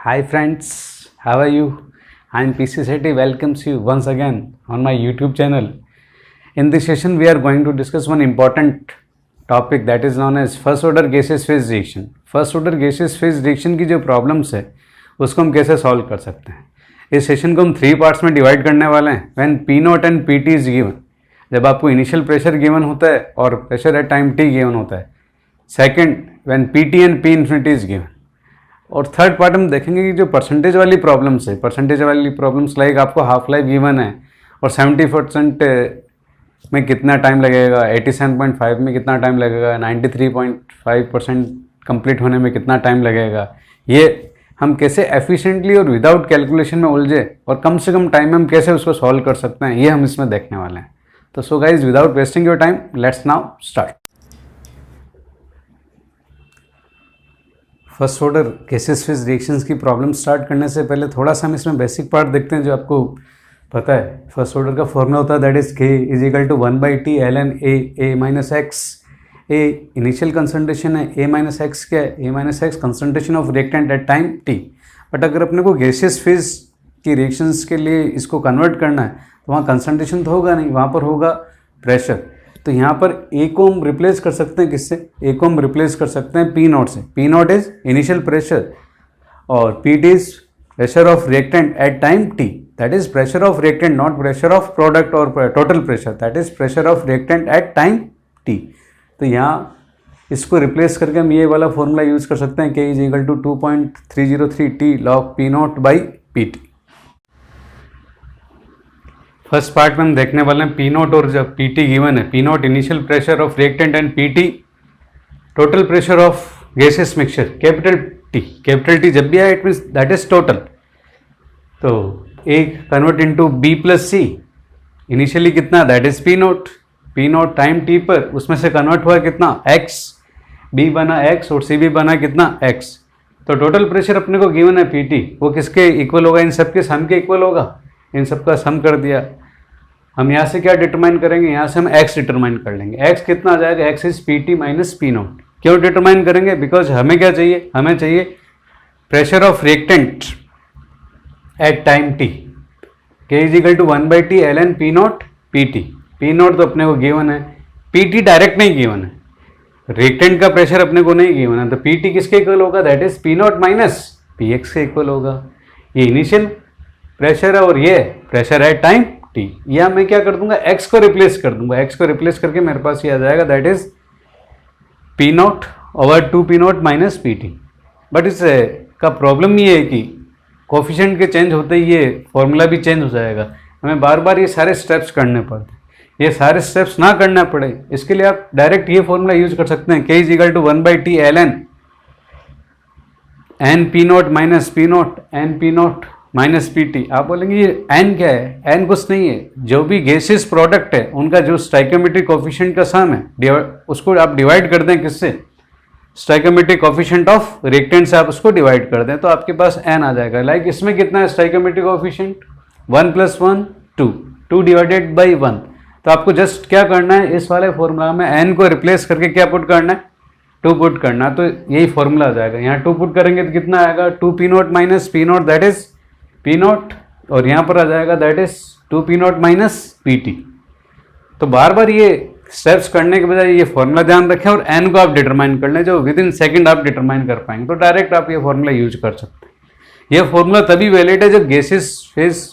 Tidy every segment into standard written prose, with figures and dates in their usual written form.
Hi friends, how are you? I am PC Sethi welcomes you once again on my YouTube channel. In this session, we are going to discuss one important topic that is known as first order gaseous phase reaction. First order gases phase reaction की जो problems है उसको हम कैसे solve कर सकते हैं. इस सेशन को हम 3 पार्ट्स में डिवाइड करने वाले हैं. When p naught and P T is given, जब आपको इनिशियल प्रेशर गिवन होता है और pressure at time T given होता है. Second, when p t and p infinity is given. और थर्ड पार्ट हम देखेंगे कि जो परसेंटेज वाली प्रॉब्लम्स है, परसेंटेज वाली प्रॉब्लम्स लाइक आपको हाफ लाइफ गिवन है और 70% में कितना टाइम लगेगा, 87.5 में कितना टाइम लगेगा, 93.5% कंप्लीट होने में कितना टाइम लगेगा, ये हम कैसे एफिशिएंटली और विदाउट कैलकुलेशन में उलझे और कम से कम टाइम में हम कैसे उसको सॉल्व कर सकते हैं, ये हम इसमें देखने वाले हैं. तो so guys, without wasting your time, let's now start. First order gases phase reactions की प्रॉब्लम स्टार्ट करने से पहले थोड़ा सा हम इसमें बेसिक पार्ट देखते हैं जो आपको पता है. फर्स्ट ऑर्डर का फॉर्मूला होता है that is k is equal to 1/t ln a minus x. A initial concentration है, a माइनस एक्स क्या है, a minus x concentration of reactant at time t. But अगर अपने को गैसेस फेज की रिएक्शंस के लिए इसको कन्वर्ट करना है तो वहाँ कंसंट्रेशन तो होगा नहीं, वहाँ पर होगा प्रेशर. तो यहाँ पर ए को हम रिप्लेस कर सकते हैं किससे, ए को हम रिप्लेस कर सकते हैं पी नॉट से. P naught is initial pressure और P T is pressure of reactant at time T. That is pressure of reactant, not pressure of product और total pressure. That is pressure of reactant at time T. तो यहाँ इसको replace करके हम ये वाला formula use कर सकते हैं, k is equal to 2.303 t log p naught by p t. First part में हम देखने वाले हैं पी नॉट और जब पी टी गिवन है, p naught initial pressure of reactant and P t total pressure of gases mixture capital T. Capital T जब भी आए it means that is total. तो A convert into B plus C. Initially कितना, that is p naught. P not time t पर उसमें से convert हुआ कितना, एक्स. बी बना एक्स और सी भी बना कितना, एक्स. तो टोटल प्रेशर अपने को गिवन है पी टी, वो किसके इक्वल होगा, इन सब के सम के इक्वल होगा. इन सब का सम कर दिया. हम यहाँ से क्या डिटरमाइन करेंगे, यहाँ से हम x डिटरमाइन कर लेंगे. x कितना आ जाएगा, x is p t minus p naught. क्यों डिटरमाइन करेंगे, बिकॉज हमें क्या चाहिए, हमें चाहिए pressure of reactant at time t. k is equal to 1/t ln p naught p t. P naught तो अपने को गिवन है, पी टी डायरेक्ट नहीं गिवन है, रिएक्टेंट का प्रेशर अपने को नहीं गिवन है. तो पी टी किसके इक्वल होगा, that is p naught minus p x के इक्वल होगा. ये इनिशियल प्रेशर है और ये प्रेशर एट टाइम टी. या मैं क्या कर दूंगा, x को रिप्लेस कर दूंगा. x को रिप्लेस करके मेरे पास ये आ जाएगा that is p not over 2 P naught minus P T. But इस का प्रॉब्लम ये है कि कोफिशिएंट के चेंज होते ही ये फॉर्मूला भी चेंज हो जाएगा. हमें बार बार ये सारे स्टेप्स करने पड़ते. ये सारे स्टेप्स ना करना पड़े इसके लिए आप डायरेक्ट ये फॉर्मूला यूज कर सकते हैं, k is equal to 1/t ln N P naught minus p naught n P naught minus P t. आप बोलेंगे ये एन क्या है, एन कुछ नहीं है, जो भी गैसेस प्रोडक्ट है उनका जो स्टाइकोमेट्रिक कोफिशिएंट का सम है उसको आप डिवाइड कर दें किससे, स्टाइकोमेट्रिक कोफिशिएंट ऑफ रिएक्टेंट से आप उसको डिवाइड कर दें तो आपके पास एन आ जाएगा. लाइक इसमें कितना है स्टाइकोमेट्रिक कोफिशिएंट, 1 + 1 2, 2 डिवाइडेड बाई 1. तो आपको जस्ट क्या करना है, इस वाले फॉर्मूला में एन को रिप्लेस करके क्या पुट करना है, 2 पुट करना. तो यही फॉर्मूला आ जाएगा. यहाँ 2 पुट करेंगे तो कितना आएगा, 2 P naught minus p not that is p naught, और यहाँ पर आ जाएगा that is 2 P naught minus P T. तो बार बार ये स्टेप्स करने के बजाय ये फॉर्मूला ध्यान रखें और एन को आप डिटरमाइन कर लें, जो विद इन सेकेंड आप डिटरमाइन कर पाएंगे. तो डायरेक्ट आप ये फॉर्मूला यूज कर सकते हैं. ये फॉर्मूला तभी वैलिड है जब गैसेस फेज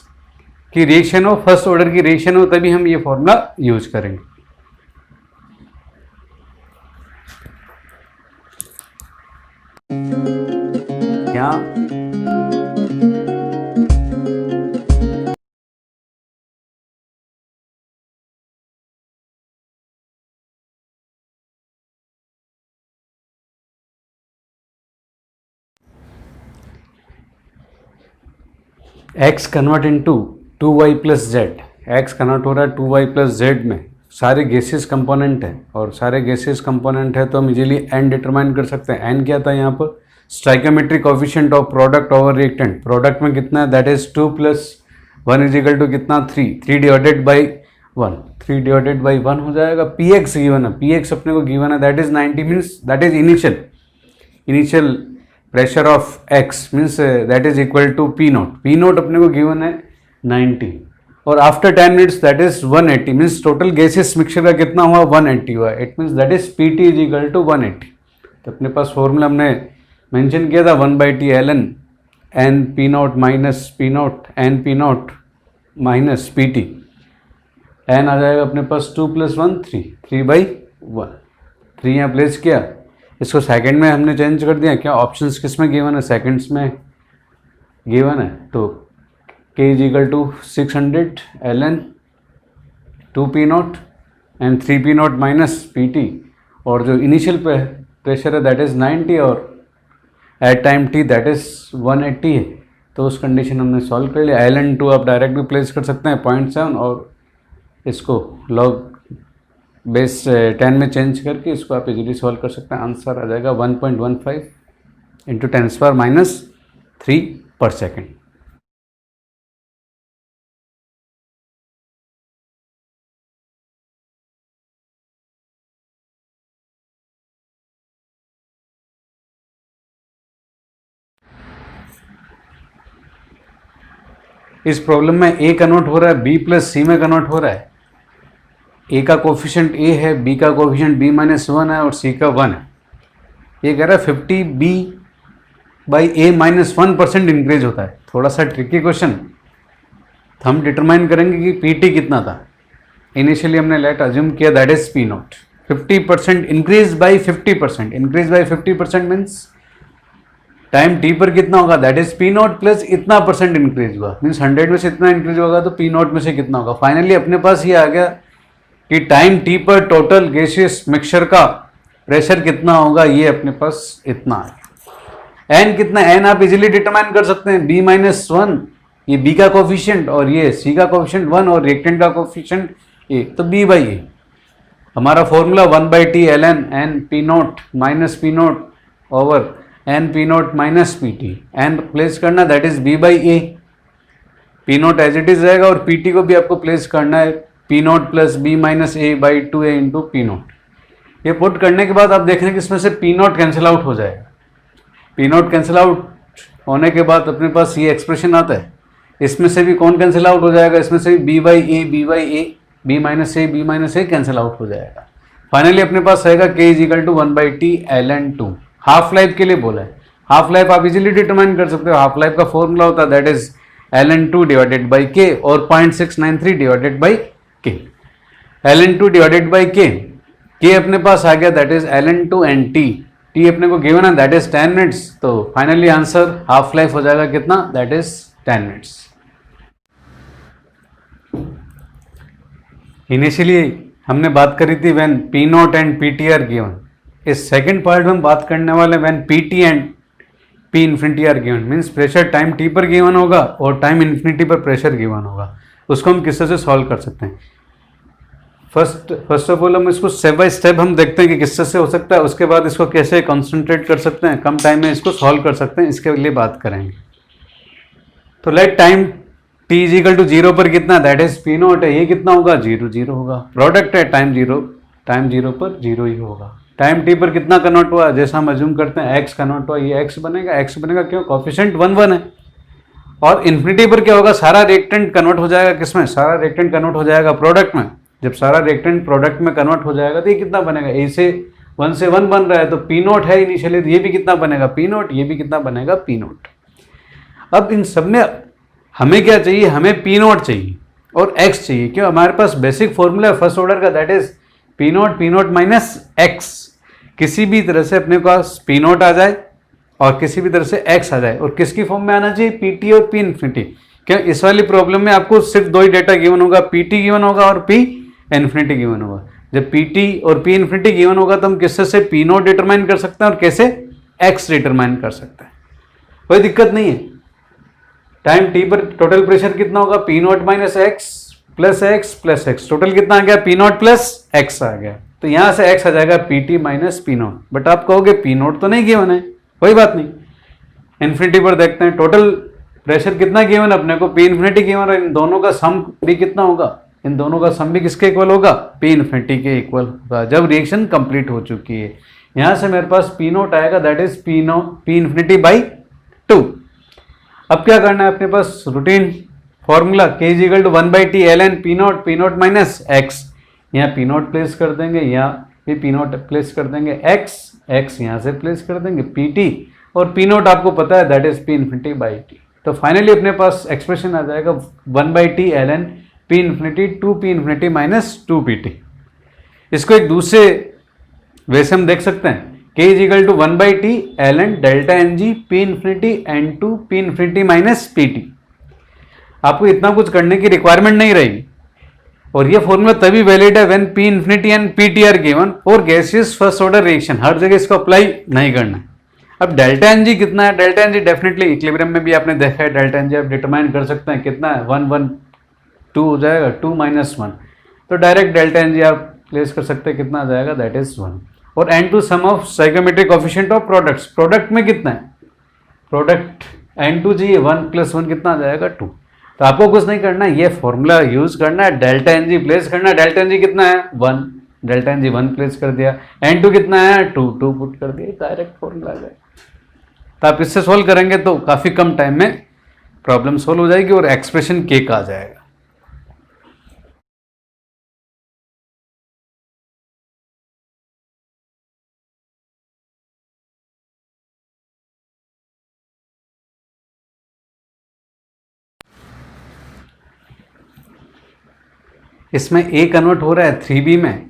की रिएक्शन हो, फर्स्ट ऑर्डर की रिएक्शन हो, तभी हम ये फॉर्मूला यूज करेंगे. यहाँ x convert into 2y plus Z. X convert हो रहा है 2y प्लस जेड में. सारे गैसेस कंपोनेंट है और सारे गैसेस कंपोनेंट है तो हम इजीली एन डिटरमाइन कर सकते हैं. एन क्या था यहाँ पर, stoichiometric coefficient of product over reactant. Product में कितना है, that is 2 + 1 is equal to कितना, 3 डिवाइडेड बाई 1. 3 डिवाइडेड बाई 1 हो जाएगा. पी एक्स गिवन है, पी एक्स अपने को गिवन है that is 90 means that is initial pressure of x means that is equal to p naught. P naught अपने को given है 90 और after 10 minutes that is 180 means total gases mixture का कितना हुआ 180 हुआ. It means that is p T is equal to 180. तो अपने पास फॉर्मूला हमने मेंशन किया था 1/T ln N P naught minus P naught N P naught minus P T. N आ जाएगा अपने पास 2 + 1 3 3/1. 3 यहाँ प्लेस किया. इसको सेकंड में हमने चेंज कर दिया. क्या ऑप्शंस किस में गिवन है? सेकंड्स में गिवन है. तो k is equal to 600 ln 2 p naught and 3 p naught minus P t. और जो इनिशियल प्रेशर है दैट इज 90 और at time t that is 180 है. तो उस कंडीशन हमने सॉल्व कर लिया. ln 2 आप डायरेक्ट भी प्लेस कर सकते हैं 0.7 और इसको लॉग बेस 10 में चेंज करके इसको आप इजीली सॉल्व कर सकते हैं. आंसर आ जाएगा 1.15 इंटू 10⁻³ पर सेकेंड. इस प्रॉब्लम में a कन्वर्ट हो रहा है b प्लस c में कन्वर्ट हो रहा है. a का कोफिशिएंट a है, b का कोफिशिएंट b-1 है और c का 1 है. ये कह रहा है 50b/a-1% इंक्रीज होता है. थोड़ा सा ट्रिकी क्वेश्चन. हम डिटरमाइन करेंगे कि pt कितना था. इनिशियली हमने लेट अज्यूम किया that is p not. 50% increase by 50%. Increase by 50% means time t पर कितना होगा that is p not plus इतना परसेंट इंक्रीज हुआ मीन्स 100 में से इतना इंक्रीज होगा तो p नॉट में से कितना होगा. फाइनली अपने पास ये आ गया कि टाइम t पर टोटल गैसियस मिक्सचर का प्रेशर कितना होगा. ये अपने पास इतना है. n कितना n आप इजीली डिटरमाइन कर सकते हैं. b-1 ये b का कोफिशिएंट और ये c का कोफिशिएंट 1 और रिएक्टेंट का कोफिशिएंट a. तो b/a हमारा formula 1/T ln n p naught minus p naught over N P naught minus P T. N place करना that is b/a. P naught as it is रहेगा और P T को भी आपको place करना है p not plus b-a/2a into P not. ये put करने के बाद आप देख रहे हैं कि इसमें से पी नॉट कैंसिल आउट हो जाएगा. पी नॉट कैंसिल आउट होने के बाद अपने पास ये एक्सप्रेशन आता है. इसमें से भी कौन कैंसिल आउट हो जाएगा? इसमें से भी b/a b-a कैंसिल आउट हो जाएगा. फाइनली अपने पास रहेगा k is equal to 1/T ln 2. Half life के लिए बोला है. हाफ लाइफ आप इजीली डिटरमाइन कर सकते हो. हाफ लाइफ का फॉर्मूला होता है that is ln 2 divided by k और 0.693 divided by k. ln 2 divided by k. k अपने पास आ गया that is ln 2 and t अपने को गिवन है दैट इज 10 मिनट्स. तो फाइनली आंसर हाफ लाइफ हो जाएगा कितना दैट इज 10 मिनट्स. इनिशियली हमने बात करी थी when p naught and P T are given. इस सेकंड पार्ट में हम बात करने वाले when p t and p infinity are given means pressure time t पर गिवन होगा और टाइम इन्फिनिटी पर प्रेशर गिवन होगा. उसको हम किससे से सॉल्व कर सकते हैं. फर्स्ट ऑफ ऑल हम इसको स्टेप बाय स्टेप हम देखते हैं कि किससे से हो सकता है. उसके बाद इसको कैसे कॉन्सेंट्रेट कर सकते हैं, कम टाइम में इसको सॉल्व कर सकते हैं, इसके लिए बात करेंगे. तो let time t is equal to 0 पर कितना दैट इज पी नॉट है. ये कितना होगा 0 होगा. प्रोडक्ट है टाइम 0 पर 0 ही होगा. टाइम t पर कितना कन्वर्ट हुआ जैसा हम अज्यूम करते हैं x कन्वर्ट हुआ. ये x बनेगा क्यों कोफिशिएंट 1 है. और इन्फिनिटी पर क्या होगा सारा रिएक्टेंट कन्वर्ट हो जाएगा किसमें. सारा रिएक्टेंट कन्वर्ट हो जाएगा प्रोडक्ट में. जब सारा रिएक्टेंट प्रोडक्ट में कन्वर्ट हो जाएगा तो ये कितना बनेगा. a से 1 से 1 बन रहा है तो पी नॉट है इनिशियली. तो ये भी कितना बनेगा पी नॉट. ये भी कितना बनेगा पी नॉट. अब इन सब में हमें क्या चाहिए, हमें पी नॉट चाहिए और x चाहिए. क्यों हमारे पास बेसिक फॉर्मूला है फर्स्ट ऑर्डर का that is p naught minus x. किसी भी तरह से अपने पास पी नॉट आ जाए और किसी भी तरह से x आ जाए और किसकी फॉर्म में आना चाहिए पी टी और पी इन्फिनिटी. क्या इस वाली प्रॉब्लम में आपको सिर्फ 2 ही डेटा गिवन होगा, पी टी गिवन होगा और पी इन्फिनिटी गिवन होगा. जब पी टी और पी इन्फिनिटी गिवन होगा तो हम किससे से पी नॉट डिटरमाइन कर सकते हैं और कैसे x डिटरमाइन कर सकते हैं. कोई दिक्कत नहीं है. टाइम टी पर टोटल प्रेशर कितना होगा P naught minus x plus x. Total कितना आ गया पी नॉट प्लस एक्स आ गया. तो यहां से x आ जाएगा P t minus p not. But आप कहोगे पी नॉट तो नहीं गिवन है. कोई बात नहीं. इन्फिनिटी पर देखते हैं टोटल प्रेशर कितना गिवन अपने को पी इन्फिनिटी गिवन है. इन दोनों का सम भी कितना होगा. इन दोनों का सम भी किसके इक्वल होगा पी इन्फिनिटी के इक्वल होगा जब रिएक्शन कंप्लीट हो चुकी है. यहाँ से मेरे पास पी नोट आएगा, that is P infinity by 2। अब क्या करना है अपने पास, routine formula k is equal to 1/t ln P naught minus X. यहाँ पी नोट प्लेस कर देंगे, यहाँ भी पी नोट प्लेस कर देंगे, एक्स यहाँ से प्लेस कर देंगे पी टी, और पी नोट आपको पता है that is P infinity by T. तो फाइनली अपने पास एक्सप्रेशन आ जाएगा 1/t ln P infinity 2p infinity minus 2pt। इसको एक दूसरे वे से हम देख सकते हैं, k is equal to 1/t ln delta N G P infinity n two P infinity minus P t. आपको इतना कुछ करने की रिक्वायरमेंट नहीं रहेगी, और ये फॉर्मूला तभी वैलिड है when P infinity and P T are given for gaseous first order reaction. हर जगह इसको अप्लाई नहीं करना है। अब डेल्टा एन जी कितना है, delta N g definitely equilibrium में भी आपने देखा है, डेल्टा एन जी आप डिटरमाइन कर सकते हैं कितना है, 1 1 2 हो जाएगा, 2 माइनस 1, तो डायरेक्ट डेल्टा एन जी आप प्लेस कर सकते हैं, कितना आ जाएगा, दैट इज 1। और N two sum of stoichiometric coefficient of products, product में कितना है, प्रोडक्ट एन टू जी 1 + 1 कितना आ जाएगा, 2। तो आपको कुछ नहीं करना है, ये फॉर्मूला यूज करना है, डेल्टा एन जी प्लेस करना है। डेल्टा एन जी कितना है, 1, डेल्टा एन जी 1 प्लेस कर दिया, एन टू कितना है, 2 पुट कर दिया, डायरेक्ट फॉर्मूला आ जाएगा। तो आप इससे सोल्व करेंगे तो काफ़ी कम टाइम में प्रॉब्लम सोल्व हो जाएगी और एक्सप्रेशन के का आ जाएगा। इसमें ए कन्वर्ट हो रहा है 3b में,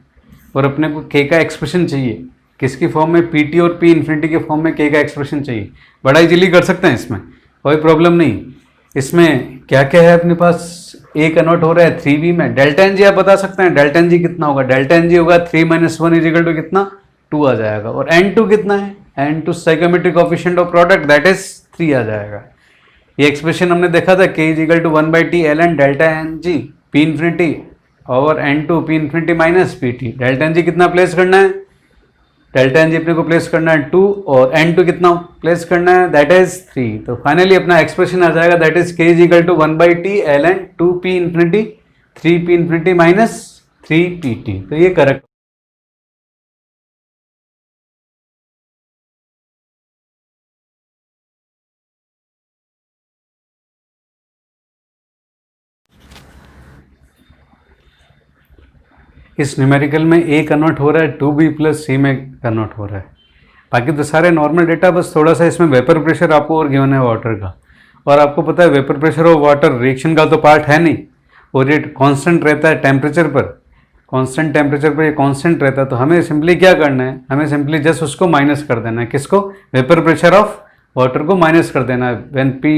और अपने को के का एक्सप्रेशन चाहिए किसकी फॉर्म में, पीटी और पी इन्फिनिटी के फॉर्म में के का एक्सप्रेशन चाहिए। बड़ा इजीली कर सकते हैं, इसमें कोई प्रॉब्लम नहीं। इसमें क्या क्या है अपने पास, ए कन्वर्ट हो रहा है 3b में, डेल्टा एन जी आप बता सकते हैं, डेल्टा एन जी कितना होगा, डेल्टा एन जी होगा 3 - 1 इज इक्वल टू कितना, 2 आ जाएगा। और एन टू कितना है, N two stoichiometric coefficient of product that is 3 आ जाएगा। ये एक्सप्रेशन हमने देखा था, k is equal to 1/t ln delta N G P infinity और N two P infinity minus P T. Delta N G कितना प्लेस करना है, डेल्टा एन जी अपने को प्लेस करना है 2, और एन टू कितना प्लेस करना है, दैट इज 3। तो फाइनली अपना एक्सप्रेशन आ जाएगा, that is k is equal to 1/t ln 2p infinity 3p infinity minus 3pt। तो ये करेक्ट। इस न्यूमेरिकल में ए कन्वर्ट हो रहा है 2b + c में कन्वर्ट हो रहा है, बाकी तो सारे नॉर्मल डेटा, बस थोड़ा सा इसमें वेपर प्रेशर आपको और गिवन है वाटर का। और आपको पता है वेपर प्रेशर और वाटर रिएक्शन का तो पार्ट है नहीं, और ये कांस्टेंट रहता है टेम्परेचर पर, कांस्टेंट टेम्परेचर पर ये कांस्टेंट रहता है। तो हमें सिंपली क्या करना है, हमें सिंपली जस्ट उसको माइनस कर देना है, किसको, वेपर प्रेशर ऑफ वाटर को माइनस कर देना है। व्हेन पी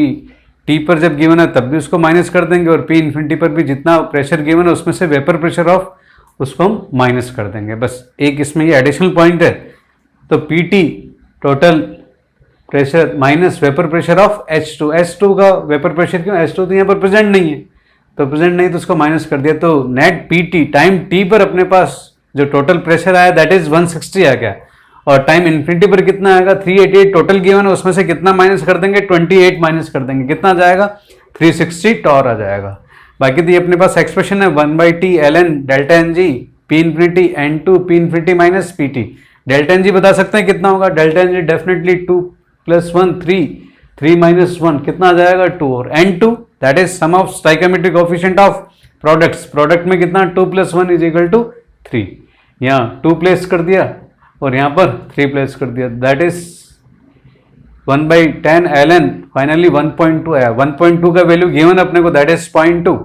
टी पर जब गिवन है तब भी उसको माइनस कर देंगे, और पी इन्फिनिटी पर भी जितना प्रेशर गिवन है उसमें से वेपर प्रेशर ऑफ उसको हम माइनस कर देंगे। बस एक इसमें ये एडिशनल पॉइंट है। तो p t total pressure minus vapour pressure of H2, H2 का वेपर प्रेशर क्यों, H2 तो यहाँ पर प्रेजेंट नहीं है, तो प्रेजेंट नहीं तो उसको माइनस कर दिया। तो net P T time t पर अपने पास जो टोटल प्रेशर आया दैट इज 160 आ गया, और टाइम इन्फिनिटी पर कितना आएगा, 388 टोटल गिवन है, उसमें से कितना माइनस कर देंगे, 28 माइनस कर देंगे, कितना आ जाएगा, 360 टॉर आ जाएगा। बाकी तो ये अपने पास एक्सप्रेशन है 1/t ln delta N G P infinity n two P infinity minus P T. Delta N g बता सकते हैं कितना होगा, डेल्टा एन जी डेफिनेटली 2 + 1 3, 3 - 1 कितना आ जाएगा, 2। और N two that is sum of stoichiometric coefficient of products, product में कितना, 2 + 1 इज इक्वल टू 3। यहाँ 2 प्लेस कर दिया और यहाँ पर 3 प्लेस कर दिया, दैट इज 1/10 ln फाइनली 1.2 आया। 1.2 का वैल्यू गिवन अपने को दैट इज 0.2,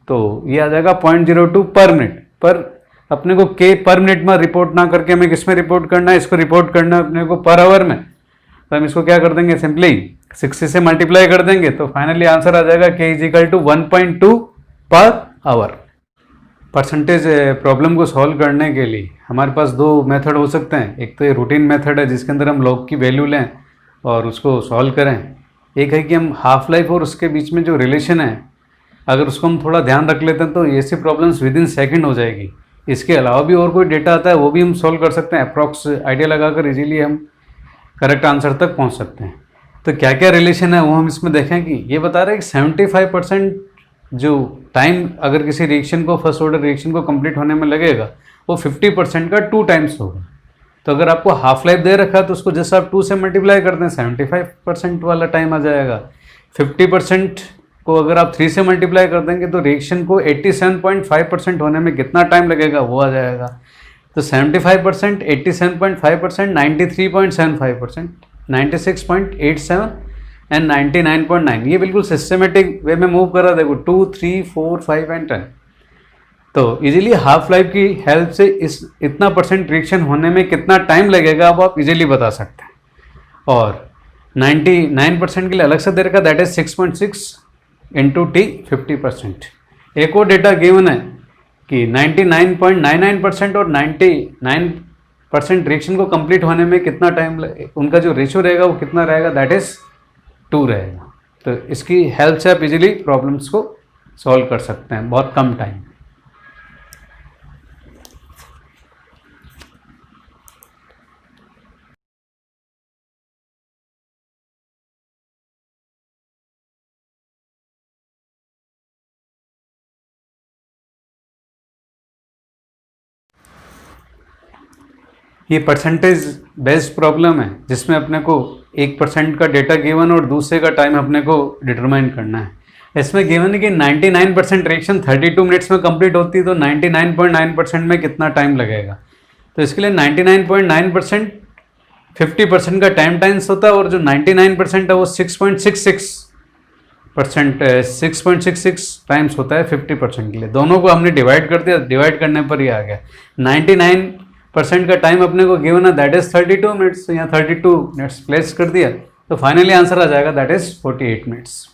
तो ये आ जाएगा 0.02 पर मिनट। पर अपने को के पर मिनट में रिपोर्ट ना करके हमें किस में रिपोर्ट करना है, इसको रिपोर्ट करना है अपने को पर आवर में। तो हम इसको क्या कर देंगे, सिंपली 60 से मल्टीप्लाई कर देंगे, तो फाइनली आंसर आ जाएगा k is equal to 1.2 per hour. Percentage problem को सॉल्व करने के लिए हमारे पास दो मेथड हो सकते हैं। एक तो ये रूटीन मेथड है जिसके अंदर हम लॉग की वैल्यू लें और उसको सॉल्व करें। एक है कि हम हाफ लाइफ और उसके बीच में जो रिलेशन है अगर उसको हम थोड़ा ध्यान रख लेते हैं तो ऐसी प्रॉब्लम्स विद इन सेकेंड हो जाएगी। इसके अलावा भी और कोई डेटा आता है वो भी हम सॉल्व कर सकते हैं, अप्रॉक्स आइडिया लगाकर इजीली हम करेक्ट आंसर तक पहुंच सकते हैं। तो क्या क्या रिलेशन है वो हम इसमें देखें कि ये बता रहे हैं कि 75% जो टाइम अगर किसी रिएक्शन को फर्स्ट ऑर्डर रिएक्शन को कंप्लीट होने में लगेगा वो 50% का 2 टाइम्स होगा। तो अगर आपको हाफ लाइफ दे रखा है तो उसको जैसे आप 2 से मल्टीप्लाई करते हैं 75% वाला टाइम आ जाएगा। 50% को अगर आप 3 से मल्टीप्लाई कर देंगे तो रिएक्शन को 87.5% होने में कितना टाइम लगेगा वो आ जाएगा। तो 75%, 87.5%, 93.75%, 96.87 एंड 99.9, ये बिल्कुल सिस्टमेटिक वे में मूव कर रहा है। देखो 2, 3, 4, 5 एंड 10। तो इजीली हाफ लाइफ की हेल्प से इस इतना परसेंट रिएक्शन होने में कितना टाइम लगेगा वो आप इजीली बता सकते हैं। और 99% के लिए अलग से दे रखा, दैट इज 6.6 इंटू टी 50%। एक और डेटा गिवन है कि 99.99% और 99% रिएक्शन को कंप्लीट होने में कितना टाइम उनका जो रेशियो रहेगा वो कितना रहेगा, दैट इज 2 रहेगा। तो इसकी हेल्प से आप इजीली प्रॉब्लम्स को सॉल्व कर सकते हैं बहुत कम टाइम। ये परसेंटेज बेस्ड प्रॉब्लम है जिसमें अपने को 1% का डेटा गिवन और दूसरे का टाइम अपने को डिटरमाइन करना है। इसमें गिवन है कि 99% रिएक्शन 32 मिनट्स में कंप्लीट होती है, तो 99.9% में कितना टाइम लगेगा। तो इसके लिए 99.9% 50% का टाइम टाइम्स होता है, और जो 99% है वो 6.66% टाइम्स होता है 50% के लिए। दोनों को हमने डिवाइड कर दिया, डिवाइड करने पर ही आ गया 99% का टाइम अपने को गिवन है, दैट इज 32 मिनट्स। यहाँ 32 मिनट्स प्लेस कर दिया तो फाइनली आंसर आ जाएगा, दैट इज 48 मिनट्स।